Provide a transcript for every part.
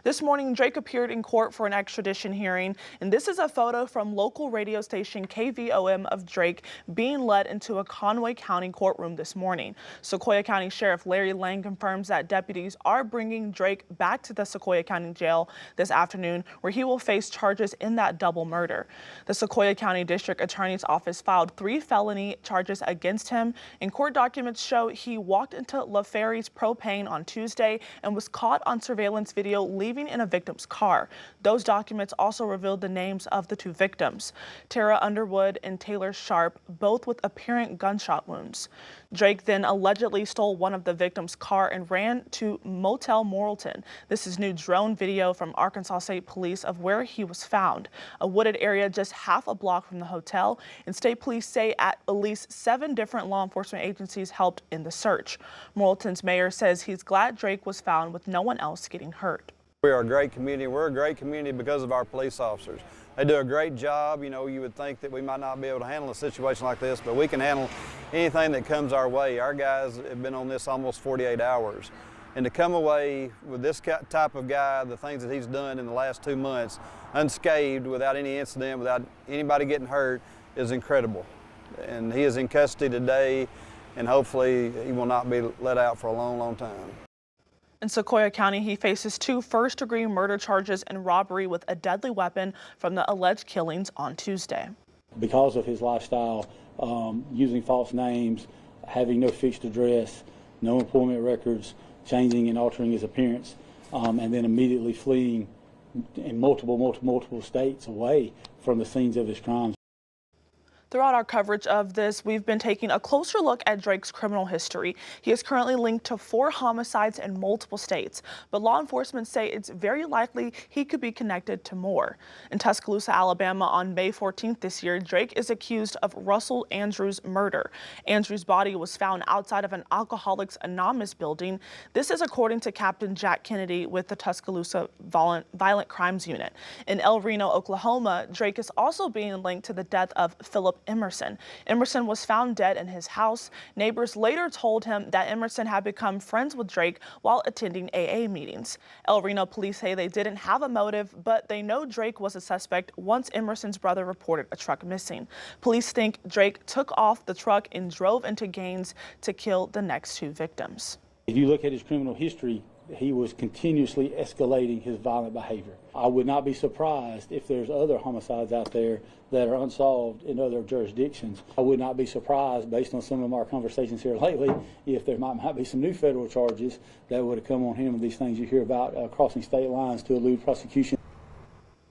This morning, Drake appeared in court for an extradition hearing, and this is a photo from local radio station KVOM of Drake being led into a Conway County courtroom this morning. Sequoyah County Sheriff Larry Lang confirms that deputies are bringing Drake back to the Sequoyah County Jail this afternoon, where he will face charges in that double murder. The Sequoyah County District Attorney's Office filed 3 felony charges against him, and court documents show he walked into LaFerry's propane on Tuesday and was caught on surveillance video leaving in a victim's car. Those documents also revealed the names of the 2 victims, Tara Underwood and Taylor Sharp, both with apparent gunshot wounds. Drake then allegedly stole one of the victims' car and ran to Motel Morrilton. This is new drone video from Arkansas State Police of where he was found, a wooded area just half a block from the hotel, and state police say at least 7 different law enforcement agencies helped in the search. Morrilton's mayor says he's glad Drake was found with no one else getting hurt. We are a great community. We're a great community because of our police officers. They do a great job. You know, you would think that we might not be able to handle a situation like this, but we can handle anything that comes our way. Our guys have been on this almost 48 hours. And to come away with this type of guy, the things that he's done in the last 2 months, unscathed, without any incident, without anybody getting hurt, is incredible. And he is in custody today, and hopefully he will not be let out for a long, long time. In Sequoyah County, he faces 2 first-degree murder charges and robbery with a deadly weapon from the alleged killings on Tuesday. Because of his lifestyle, using false names, having no fixed address, no employment records, changing and altering his appearance, and then immediately fleeing in multiple states away from the scenes of his crimes. Throughout our coverage of this, we've been taking a closer look at Drake's criminal history. He is currently linked to 4 homicides in multiple states, but law enforcement say it's very likely he could be connected to more. In Tuscaloosa, Alabama, on May 14th this year, Drake is accused of Russell Andrews' murder. Andrews' body was found outside of an Alcoholics Anonymous building. This is according to Captain Jack Kennedy with the Tuscaloosa Violent Crimes Unit. In El Reno, Oklahoma, Drake is also being linked to the death of Philip Emerson. Emerson was found dead in his house. Neighbors later told him that Emerson had become friends with Drake while attending AA meetings. El Reno police say they didn't have a motive, but they know Drake was a suspect once Emerson's brother reported a truck missing. Police think Drake took off the truck and drove into Gaines to kill the next 2 victims. If you look at his criminal history, he was continuously escalating his violent behavior. I would not be surprised if there's other homicides out there that are unsolved in other jurisdictions. I would not be surprised, based on some of our conversations here lately, if there might be some new federal charges that would have come on him, and these things you hear about crossing state lines to elude prosecution.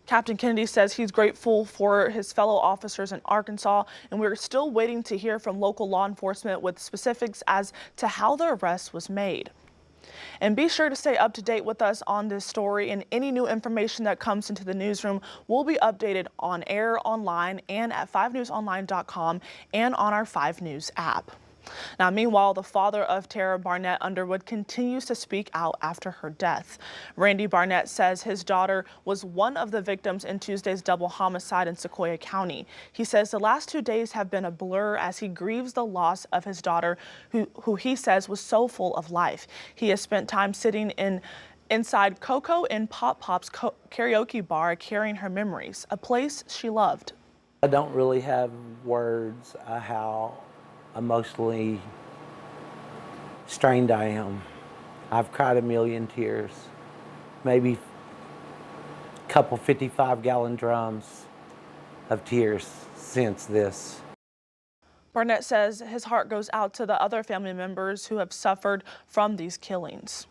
Captain Kennedy says he's grateful for his fellow officers in Arkansas, and we're still waiting to hear from local law enforcement with specifics as to how the arrest was made. And be sure to stay up to date with us on this story, and any new information that comes into the newsroom will be updated on air, online, and at 5newsonline.com and on our 5 News app. Now, meanwhile, the father of Tara Barnett Underwood continues to speak out after her death. Randy Barnett says his daughter was one of the victims in Tuesday's double homicide in Sequoyah County. He says the last 2 days have been a blur as he grieves the loss of his daughter, who he says was so full of life. He has spent time sitting inside Coco and Pop Pop's karaoke bar carrying her memories, a place she loved. I don't really have words how emotionally strained I am. I've cried a million tears, maybe a couple 55-gallon drums of tears since this. Barnett says his heart goes out to the other family members who have suffered from these killings.